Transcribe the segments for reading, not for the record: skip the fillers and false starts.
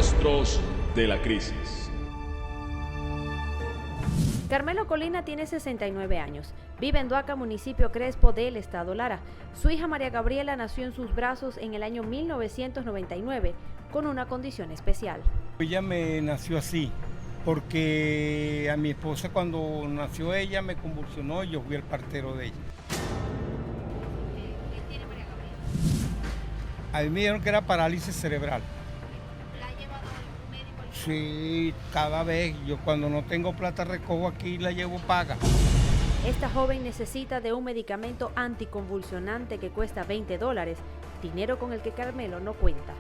Rostros de la crisis. Carmelo Colina tiene 69 años. Vive en Duaca, municipio Crespo del estado Lara. Su hija María Gabriela nació en sus brazos en el año 1999 con una condición especial. Ella me nació así, porque a mi esposa cuando nació ella me convulsionó y yo fui el partero de ella. ¿Qué tiene María Gabriela? A mí me dijeron que era parálisis cerebral. ¿La ha llevado algún médico? Sí, cada vez, yo cuando no tengo plata recojo aquí y la llevo paga. Esta joven necesita de un medicamento anticonvulsionante que cuesta $20, dinero con el que Carmelo no cuenta.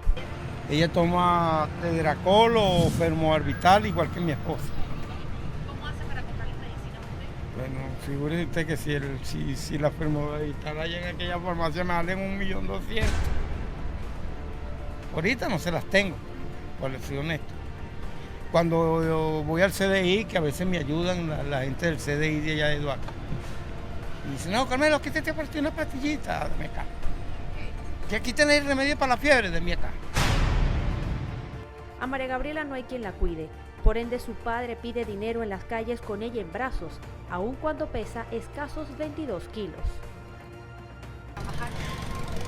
Ella toma Tedracol o Fermoarbital igual que mi esposa. ¿Cómo hace para comprar la medicina usted? Bueno, figúrese usted que si la Fermoarbital allá en aquella farmacia me valen 1.200.000. Ahorita no se las tengo, por ser honesto. Cuando yo voy al CDI, que a veces me ayudan la gente del CDI de allá de Duaca, y dicen, no, Carmelo, aquí te partí una pastillita, dame acá. Que aquí tenéis remedio para la fiebre, de mi acá. A María Gabriela no hay quien la cuide, por ende su padre pide dinero en las calles con ella en brazos, aun cuando pesa escasos 22 kilos.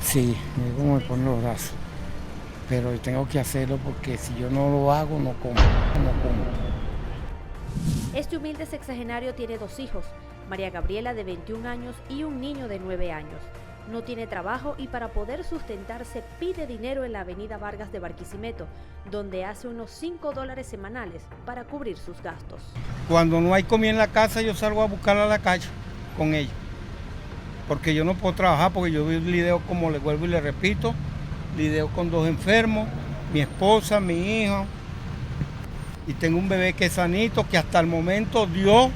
Sí, me ponen los brazos, pero tengo que hacerlo porque si yo no lo hago, no como. Este humilde sexagenario tiene 2 hijos, María Gabriela de 21 años y un niño de 9 años. No tiene trabajo y para poder sustentarse pide dinero en la avenida Vargas de Barquisimeto, donde hace unos $5 semanales para cubrir sus gastos. Cuando no hay comida en la casa, yo salgo a buscarla a la calle con ella, porque yo no puedo trabajar porque yo lidio, como le vuelvo y le repito, lidio con 2 enfermos, mi esposa, mi hijo, y tengo un bebé que es sanito, que hasta el momento Dios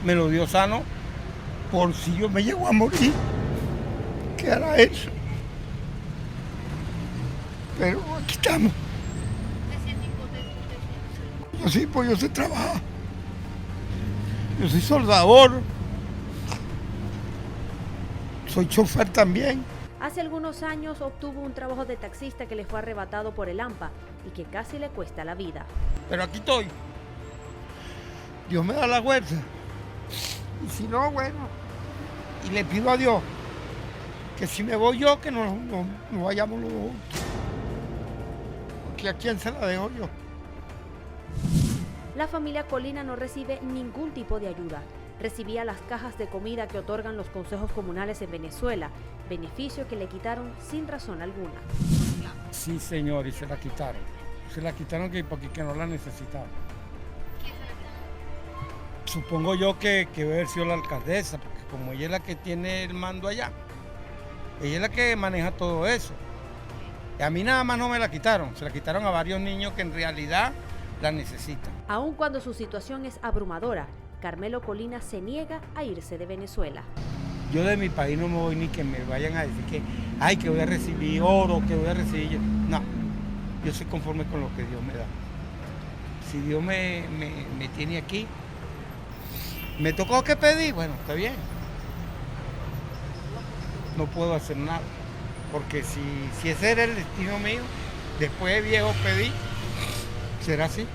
me lo dio sano, por si yo me llego a morir. ¿Qué hará eso? Pero aquí estamos. ¿Se siente impotente usted? Yo sí, pues yo sé trabajar. Yo soy soldador. Soy chofer también. Hace algunos años obtuvo un trabajo de taxista que le fue arrebatado por el AMPA y que casi le cuesta la vida. Pero aquí estoy. Dios me da la fuerza. Y si no, bueno. Y le pido a Dios que si me voy yo, que no vayamos los dos. Porque a quién se la dejo yo. La familia Colina no recibe ningún tipo de ayuda. Recibía las cajas de comida que otorgan los consejos comunales en Venezuela, beneficio que le quitaron sin razón alguna. Sí, señor, y se la quitaron. Se la quitaron porque no la necesitaba. Supongo yo que debe haber sido la alcaldesa, porque como ella es la que tiene el mando allá, ella es la que maneja todo eso. Y a mí nada más no me la quitaron, se la quitaron a varios niños que en realidad la necesitan. Aun cuando su situación es abrumadora, Carmelo Colina se niega a irse de Venezuela. Yo de mi país no me voy ni que me vayan a decir que voy a recibir oro, que voy a recibir... No, yo soy conforme con lo que Dios me da. Si Dios me tiene aquí, me tocó que pedir, bueno, está bien. No puedo hacer nada, porque si ese era el destino mío, después de viejo pedí, será así.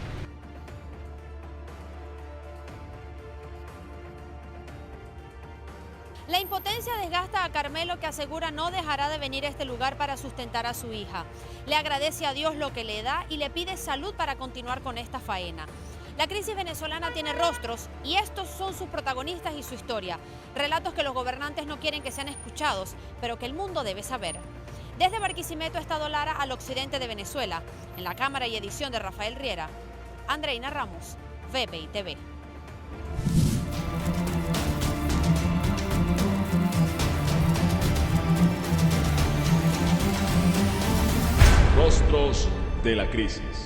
La impotencia desgasta a Carmelo, que asegura no dejará de venir a este lugar para sustentar a su hija. Le agradece a Dios lo que le da y le pide salud para continuar con esta faena. La crisis venezolana tiene rostros y estos son sus protagonistas y su historia. Relatos que los gobernantes no quieren que sean escuchados, pero que el mundo debe saber. Desde Barquisimeto, estado Lara, al occidente de Venezuela, en la cámara y edición de Rafael Riera, Andreina Ramos, VBI TV. Rostros de la crisis.